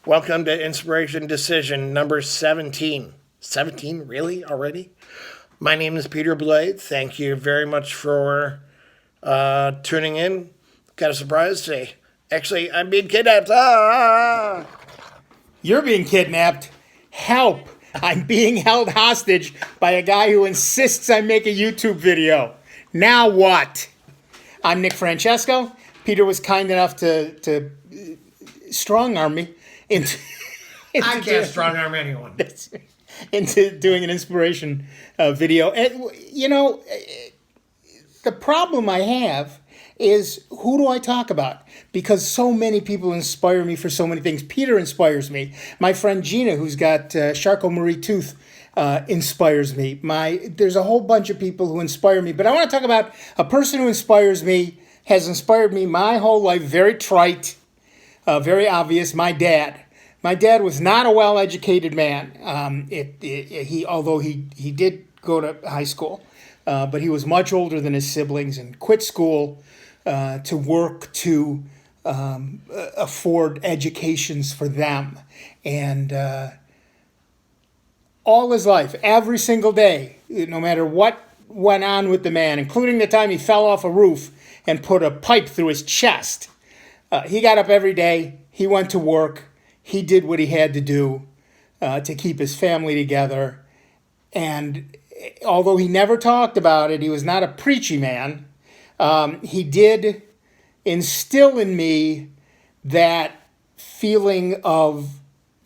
Welcome to Inspiration Decision number 17. 17, really? Already? My name is Peter Boulay. Thank you very much for tuning in. Got a surprise today. Actually, I'm being kidnapped. You're being kidnapped. Help! I'm being held hostage by a guy who insists I make a YouTube video. Now what? I'm Nick Francesco. Peter was kind enough to strong arm me into I can't strong arm anyone. into doing an inspiration video. And, the problem I have is, who do I talk about? Because so many people inspire me for so many things. Peter inspires me. My friend Gina, who's got Charcot Marie Tooth, inspires me. There's a whole bunch of people who inspire me. But I want to talk about a person who inspires me, has inspired me my whole life. Very trite, very obvious. My dad. My dad was not a well-educated man. Although he did go to high school, but he was much older than his siblings and quit school to work to afford educations for them. And all his life, every single day, no matter what went on with the man, including the time he fell off a roof and put a pipe through his chest, he got up every day, he went to work, he did what he had to do to keep his family together. And although he never talked about it, he was not a preachy man. He did instill in me that feeling of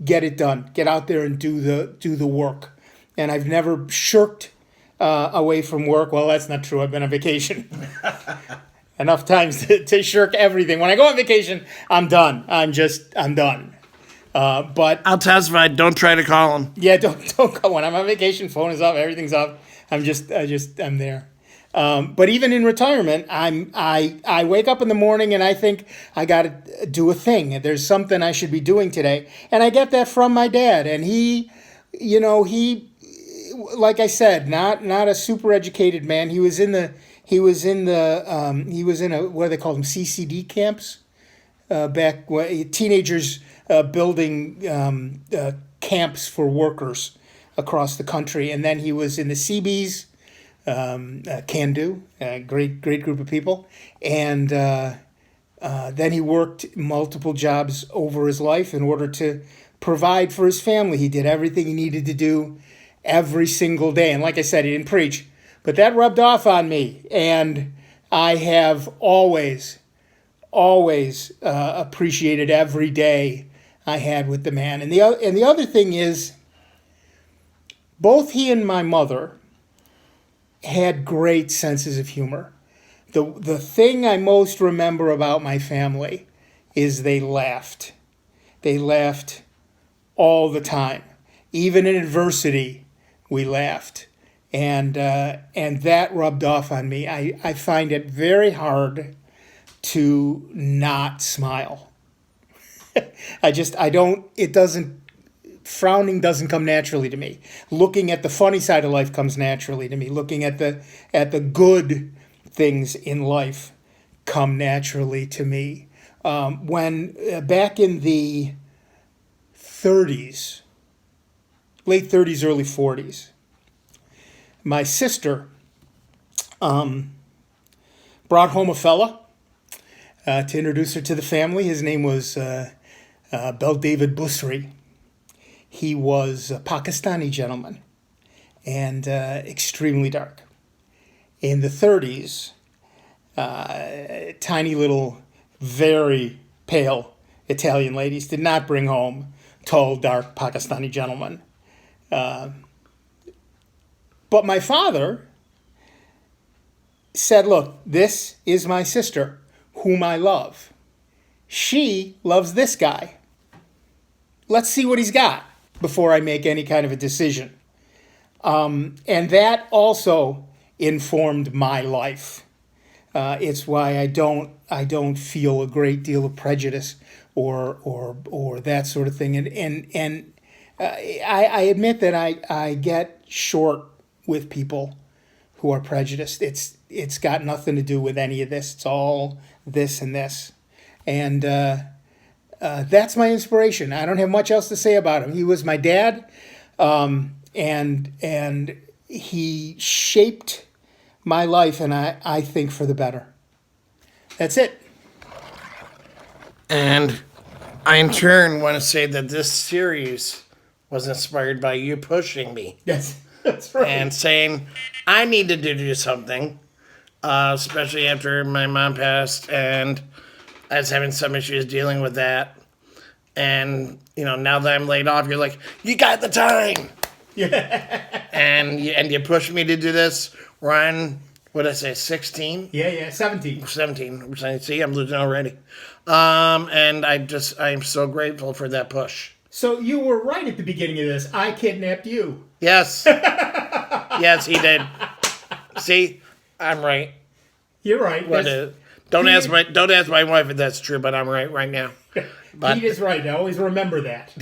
get it done, get out there and do the work. And I've never shirked away from work. Well, that's not true. I've been on vacation enough times to shirk everything. When I go on vacation, I'm done. I'm done. But I'll testify. Don't try to call him. yeah, don't go. When I'm on vacation, phone is off, everything's off. I'm there. But even in retirement, I wake up in the morning and I think I got to do a thing. There's something I should be doing today, and I get that from my dad. And he, like I said, not a super educated man. He was in a what do they call them, CCD camps, back when teenagers building camps for workers across the country, and then he was in the Seabees. Can Do, great group of people, and then he worked multiple jobs over his life in order to provide for his family. He did everything he needed to do every single day, and like I said, he didn't preach, but that rubbed off on me, and I have always appreciated every day I had with the man. And the other thing is, both he and my mother had great senses of humor. The thing I most remember about my family is they laughed. They laughed all the time. Even in adversity, we laughed. And that rubbed off on me. I find it very hard to not smile. Frowning doesn't come naturally to me. Looking at the funny side of life comes naturally to me. Looking at the good things in life come naturally to me. When back in the 30s, late 30s, early 40s, my sister brought home a fella to introduce her to the family. His name was Bel David Busri. He was a Pakistani gentleman and extremely dark. In the 30s, tiny little, very pale Italian ladies did not bring home tall, dark Pakistani gentlemen. But my father said, look, this is my sister, whom I love. She loves this guy. Let's see what he's got before I make any kind of a decision. And that also informed my life. It's why I don't feel a great deal of prejudice or that sort of thing. And I admit that I get short with people who are prejudiced. It's got nothing to do with any of this. It's all this and this. And that's my inspiration. I don't have much else to say about him. He was my dad, and he shaped my life, and I think for the better. That's it. And I, in turn, want to say that this series was inspired by you pushing me That's right. and saying, I need to do something, especially after my mom passed, and I was having some issues dealing with that. And, now that I'm laid off, you're like, you got the time. Yeah. And you pushed me to do this. We're on, what did I say, 16? Yeah, 17. 17. See, I'm losing already. And I'm so grateful for that push. So you were right at the beginning of this. I kidnapped you. Yes. Yes, he did. See, I'm right. You're right. Don't ask my wife if that's true, but I'm right now. But, Pete is right. I always remember that.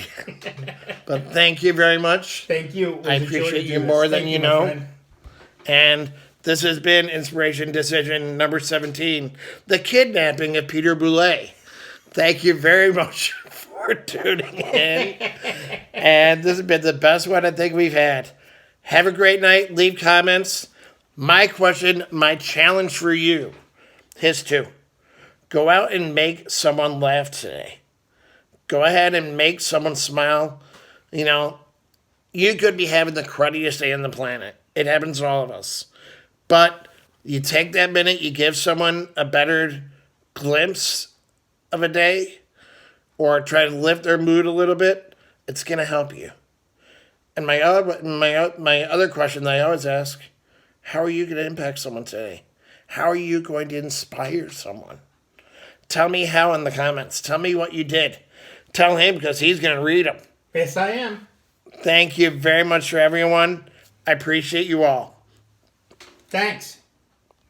But thank you very much. Thank you. I appreciate you more than you know. Friend. And this has been Inspiration Decision number 17, The Kidnapping of Peter Boulay. Thank you very much for tuning in. And this has been the best one I think we've had. Have a great night. Leave comments. My question, my challenge for you is to go out and make someone laugh today. Go ahead and make someone smile. You could be having the cruddiest day on the planet. It happens to all of us. But you take that minute, you give someone a better glimpse of a day, or try to lift their mood a little bit, it's going to help you. And my other question that I always ask, how are you going to impact someone today? How are you going to inspire someone? Tell me how in the comments. Tell me what you did. Tell him, because he's going to read them. Yes, I am. Thank you very much for everyone. I appreciate you all. Thanks.